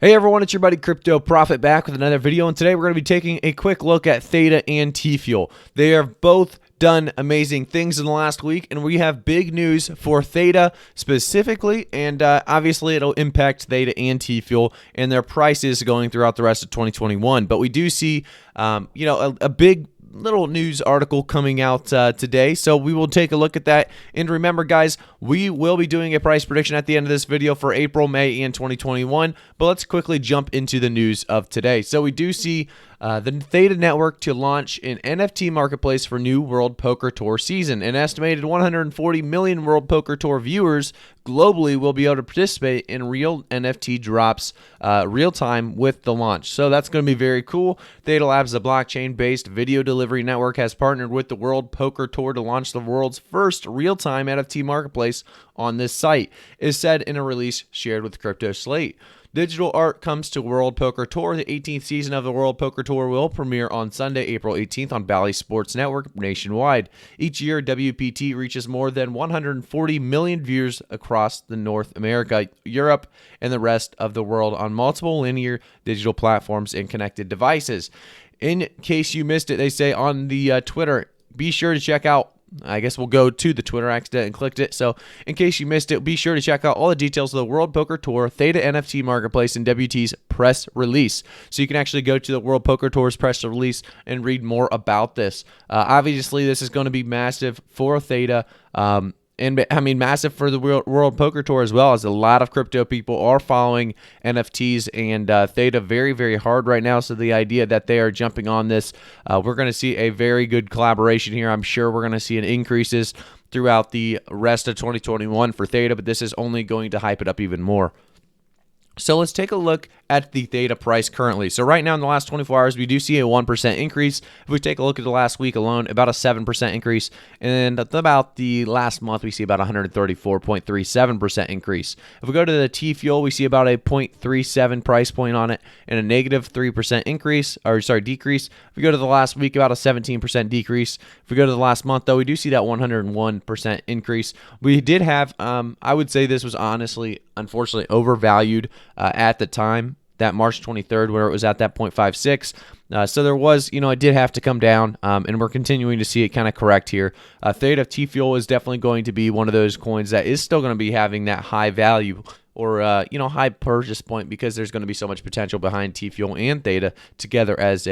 Hey everyone, it's your buddy Crypto Profit back with another video, and today we're going to be taking a quick look at THETA and TFUEL. They have both done amazing things in the last week, and we have big news for THETA specifically, and obviously it'll impact THETA and TFUEL and their prices going throughout the rest of 2021. But we do see, a big little news article coming out today, so we will take a look at that. And remember guys, we will be doing a price prediction at the end of this video for April, May, and 2021, but let's quickly jump into the news of today. So we do see the THETA Network to launch an NFT marketplace for new World Poker Tour season. An estimated 140 million World Poker Tour viewers globally will be able to participate in real NFT drops real time with the launch. So that's going to be very cool. THETA Labs, the blockchain-based video delivery network, has partnered with the World Poker Tour to launch the world's first real-time NFT marketplace on this site, is said in a release shared with Crypto Slate. Digital art comes to World Poker Tour. The 18th season of the World Poker Tour will premiere on Sunday, April 18th on Bally Sports Network nationwide. Each year, WPT reaches more than 140 million viewers across the North America, Europe, and the rest of the world on multiple linear digital platforms and connected devices. In case you missed it, they say on the Twitter, be sure to check out, I guess we'll go to the Twitter. I accidentally clicked it. So in case you missed it, be sure to check out all the details of the World Poker Tour, THETA NFT Marketplace, and WT's press release. So you can actually go to the World Poker Tour's press release and read more about this. Obviously, this is going to be massive for THETA. And I mean, massive for the World Poker Tour as well, as a lot of crypto people are following NFTs and THETA very, very hard right now. So the idea that they are jumping on this, we're going to see a very good collaboration here. I'm sure we're going to see an increases throughout the rest of 2021 for THETA, but this is only going to hype it up even more. So let's take a look at the THETA price currently. So right now in the last 24 hours, we do see a 1% increase. If we take a look at the last week alone, about a 7% increase. And about the last month, we see about 134.37% increase. If we go to the TFUEL, we see about a 0.37 price point on it and a negative 3% decrease. If we go to the last week, about a 17% decrease. If we go to the last month, though, we do see that 101% increase. We did have, I would say this was unfortunately overvalued at the time, that March 23rd, where it was at that 0.56. So there was, it did have to come down, and we're continuing to see it kind of correct here. THETA TFUEL is definitely going to be one of those coins that is still going to be having that high value or, high purchase point, because there's going to be so much potential behind TFUEL and THETA together as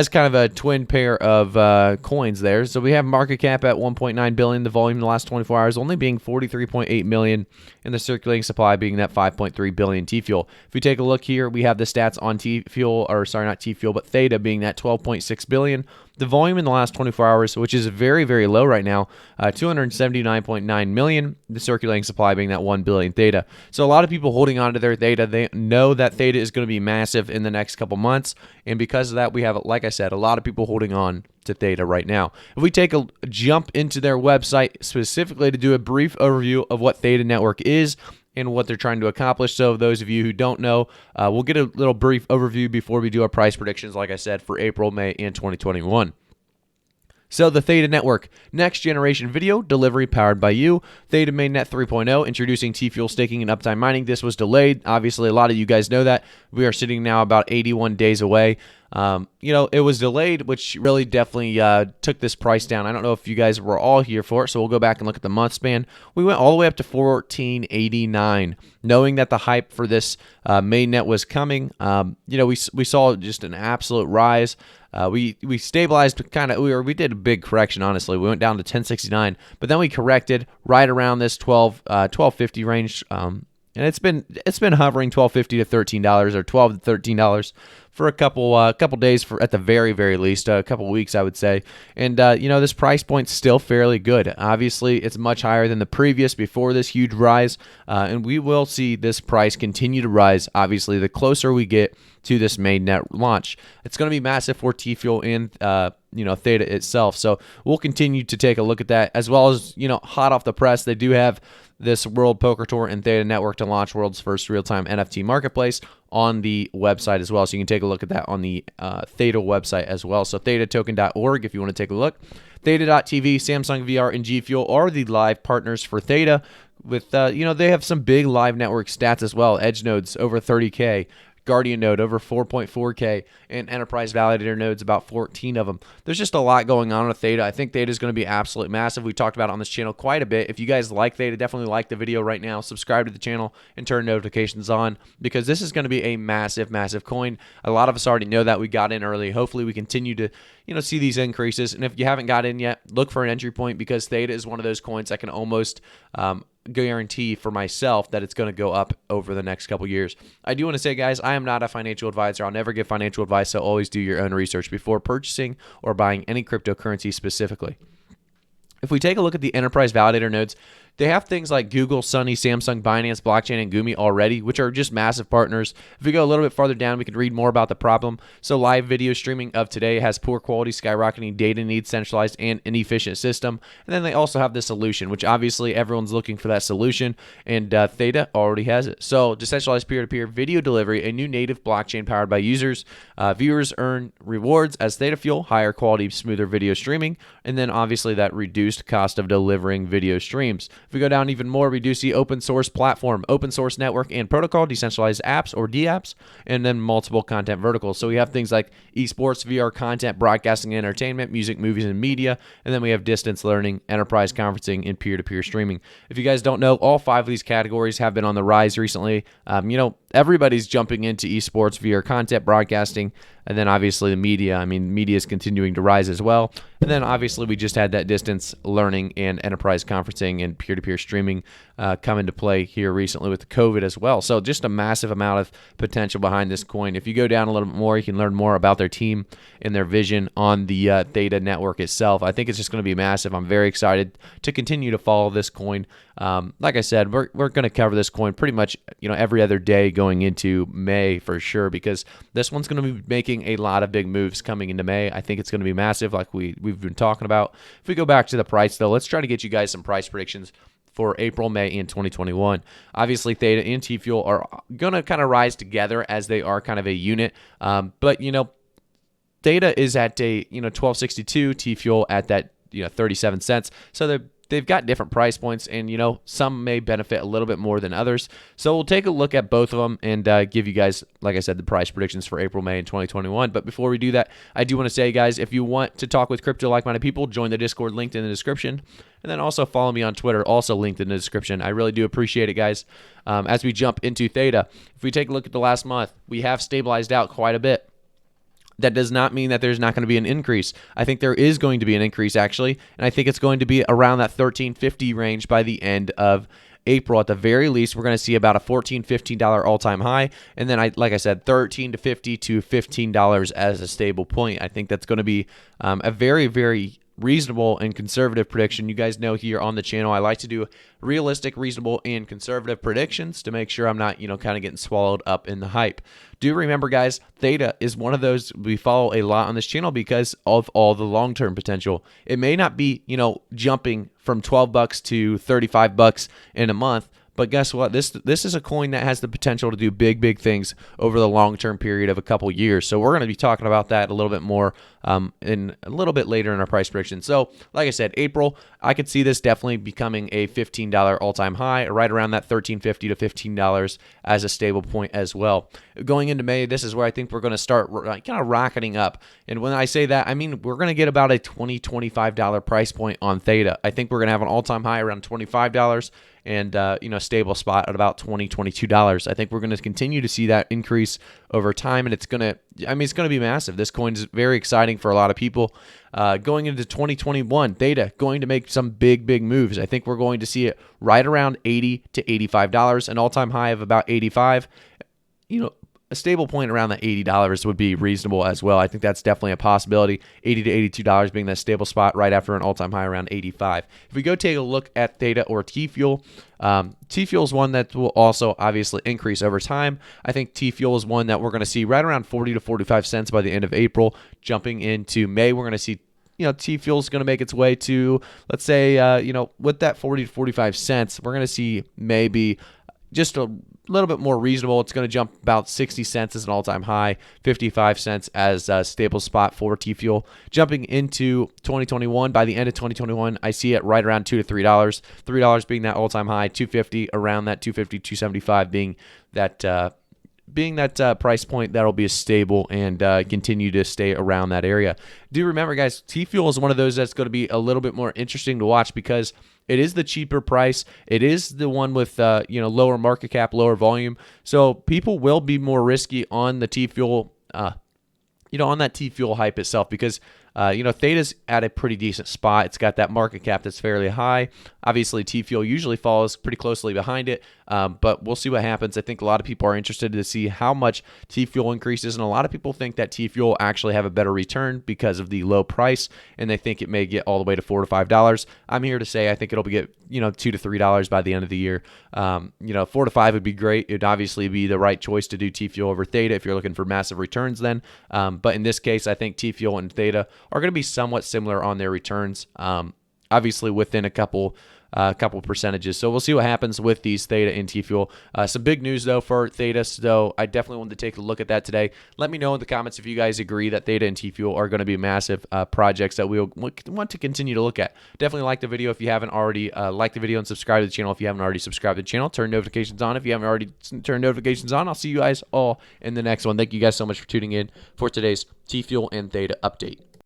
kind of a twin pair of coins there. So we have market cap at 1.9 billion, the volume in the last 24 hours only being 43.8 million, and the circulating supply being that 5.3 billion TFUEL. If we take a look here, we have the stats on TFUEL, or sorry, not TFUEL, but THETA being that 12.6 billion. The volume in the last 24 hours, which is very, very low right now, 279.9 million. The circulating supply being that 1 billion THETA. So a lot of people holding on to their THETA. They know that THETA is going to be massive in the next couple months. And because of that, we have, like I said, a lot of people holding on to THETA right now. If we take a jump into their website specifically to do a brief overview of what THETA Network is and what they're trying to accomplish. So those of you who don't know, we'll get a little brief overview before we do our price predictions, like I said, for April, May, and 2021. So the THETA Network, next generation video delivery powered by you. THETA Mainnet 3.0, introducing TFUEL staking and uptime mining. This was delayed. Obviously, a lot of you guys know that. We are sitting now about 81 days away. It was delayed, which really definitely took this price down. I don't know if you guys were all here for it, so we'll go back and look at the month span. We went all the way up to 1489, knowing that the hype for this mainnet was coming. We saw just an absolute rise. We stabilized we did a big correction, honestly. We went down to 1069, but then we corrected right around this 1250 range. And it's been hovering $12.50 to $13 or $12 to $13 for a couple days, for at the very, very least, a couple weeks, I would say. And this price point's still fairly good. Obviously, it's much higher than the previous before this huge rise, and we will see this price continue to rise. Obviously, the closer we get to this mainnet launch, it's going to be massive for TFUEL and THETA itself. So we'll continue to take a look at that, as well as hot off the press, they do have this World Poker Tour and THETA Network to launch world's first real-time NFT marketplace on the website as well. So you can take a look at that on the THETA website as well. So THETAToken.org if you want to take a look. THETA.tv, Samsung VR, and G Fuel are the live partners for THETA. with they have some big live network stats as well. Edge nodes over 30K, Guardian node over 4.4K, and enterprise validator nodes about 14 of them. There's just a lot going on with Theta. I think Theta is going to be absolutely massive. We talked about it on this channel quite a bit. If you guys like Theta, definitely like the video right now, subscribe to the channel, and turn notifications on, because this is going to be a massive, massive coin. A lot of us already know that. We got in early. Hopefully we continue to see these increases. And if you haven't got in yet, look for an entry point, because Theta is one of those coins I can almost guarantee for myself that it's going to go up over the next couple years. I do want to say, guys, I am not a financial advisor. I'll never give financial advice, so always do your own research before purchasing or buying any cryptocurrency specifically. If we take a look at the enterprise validator nodes, they have things like Google, Sunny, Samsung, Binance, Blockchain, and Gumi already, which are just massive partners. If we go a little bit farther down, we can read more about the problem. So live video streaming of today has poor quality, skyrocketing data needs, centralized and inefficient system. And then they also have the solution, which obviously everyone's looking for that solution, and Theta already has it. So decentralized peer-to-peer video delivery, a new native blockchain powered by users. Viewers earn rewards as Theta Fuel, higher quality, smoother video streaming, and then obviously that reduced cost of delivering video streams. If we go down even more, we do see open source platform, open source network and protocol, decentralized apps or DApps, and then multiple content verticals. So we have things like esports, VR content, broadcasting and entertainment, music, movies, and media. And then we have distance learning, enterprise conferencing, and peer-to-peer streaming. If you guys don't know, all 5 of these categories have been on the rise recently. Everybody's jumping into esports, VR content, broadcasting, and then obviously the media. I mean, media is continuing to rise as well. And then obviously we just had that distance learning and enterprise conferencing and peer-to-peer streaming come into play here recently with COVID as well. So just a massive amount of potential behind this coin. If you go down a little bit more, you can learn more about their team and their vision on the THETA network itself. I think it's just going to be massive. I'm very excited to continue to follow this coin. Like I said, we're going to cover this coin pretty much every other day going into May for sure, because this one's going to be making a lot of big moves coming into May. I think it's going to be massive, like we've been talking about. If we go back to the price though, let's try to get you guys some price predictions for April, May, and 2021. Obviously, Theta and TFUEL are going to kind of rise together as they are kind of a unit. But Theta is at a 1262, TFUEL at that 37 cents. So they've got different price points, and some may benefit a little bit more than others. So we'll take a look at both of them and give you guys, like I said, the price predictions for April, May, and 2021. But before we do that, I do want to say, guys, if you want to talk with crypto like-minded people, join the Discord linked in the description, and then also follow me on Twitter, also linked in the description. I really do appreciate it, guys. As we jump into Theta, if we take a look at the last month, we have stabilized out quite a bit. That does not mean that there's not going to be an increase. I think there is going to be an increase, actually, and I think it's going to be around that $13.50 range by the end of April. At the very least, we're going to see about a $14, $15 all-time high, and then, like I said, $13 to $50 to $15 as a stable point. I think that's going to be a very, very reasonable and conservative prediction. You guys know here on the channel I like to do realistic, reasonable, and conservative predictions to make sure I'm not kind of getting swallowed up in the hype. Do remember, guys, Theta is one of those we follow a lot on this channel because of all the long-term potential. It may not be jumping from $12 to $35 in a month, but guess what? This is a coin that has the potential to do big things over the long-term period of a couple years. So we're going to be talking about that a little bit more in a little bit later in our price prediction. So like I said, April, I could see this definitely becoming a $15 all-time high, right around that $13.50 to $15 as a stable point as well. Going into May, this is where I think we're going to start kind of rocketing up. And when I say that, I mean we're going to get about a $20, $25 price point on Theta. I think we're going to have an all-time high around $25 and stable spot at about $20, $22. I think we're going to continue to see that increase over time, and it's going to be massive. This coin is very exciting for a lot of people. Going into 2021, Theta going to make some big moves. I think we're going to see it right around $80 to $85, an all-time high of about $85. A stable point around the $80 would be reasonable as well. I think that's definitely a possibility. $80 to $82 being that stable spot right after an all-time high around $85. If we go take a look at Theta or TFUEL, TFUEL is one that will also obviously increase over time. I think TFUEL is one that we're going to see right around 40 to 45 cents by the end of April. Jumping into May, we're going to see TFUEL is going to make its way to, let's say, with that 40 to 45 cents, we're going to see maybe just little bit more reasonable. It's going to jump about 60 cents as an all-time high, 55 cents as a stable spot for TFUEL. Jumping into 2021, by the end of 2021, I see it right around $2 to $3. $3 being that all-time high, 250 around that 250, 275 being that price point that'll be stable and continue to stay around that area. Do remember, guys, TFUEL is one of those that's going to be a little bit more interesting to watch because it is the cheaper price. It is the one with lower market cap, lower volume. So people will be more risky on the TFUEL, on that TFUEL hype itself because Theta's at a pretty decent spot. It's got that market cap that's fairly high. Obviously, TFUEL usually follows pretty closely behind it, but we'll see what happens. I think a lot of people are interested to see how much TFUEL increases, and a lot of people think that TFUEL will actually have a better return because of the low price, and they think it may get all the way to $4 to $5. I'm here to say I think it'll get $2 to $3 by the end of the year. $4 to $5 would be great. It'd obviously be the right choice to do TFUEL over Theta if you're looking for massive returns then. But in this case, I think TFUEL and Theta are going to be somewhat similar on their returns, obviously within a couple percentages. So we'll see what happens with these Theta and TFUEL. Some big news though for Theta, so I definitely wanted to take a look at that today. Let me know in the comments if you guys agree that Theta and TFUEL are going to be massive projects that we'll want to continue to look at. Definitely like the video if you haven't already. Like the video and subscribe to the channel if you haven't already subscribed to the channel. Turn notifications on if you haven't already turned notifications on. I'll see you guys all in the next one. Thank you guys so much for tuning in for today's TFUEL and Theta update.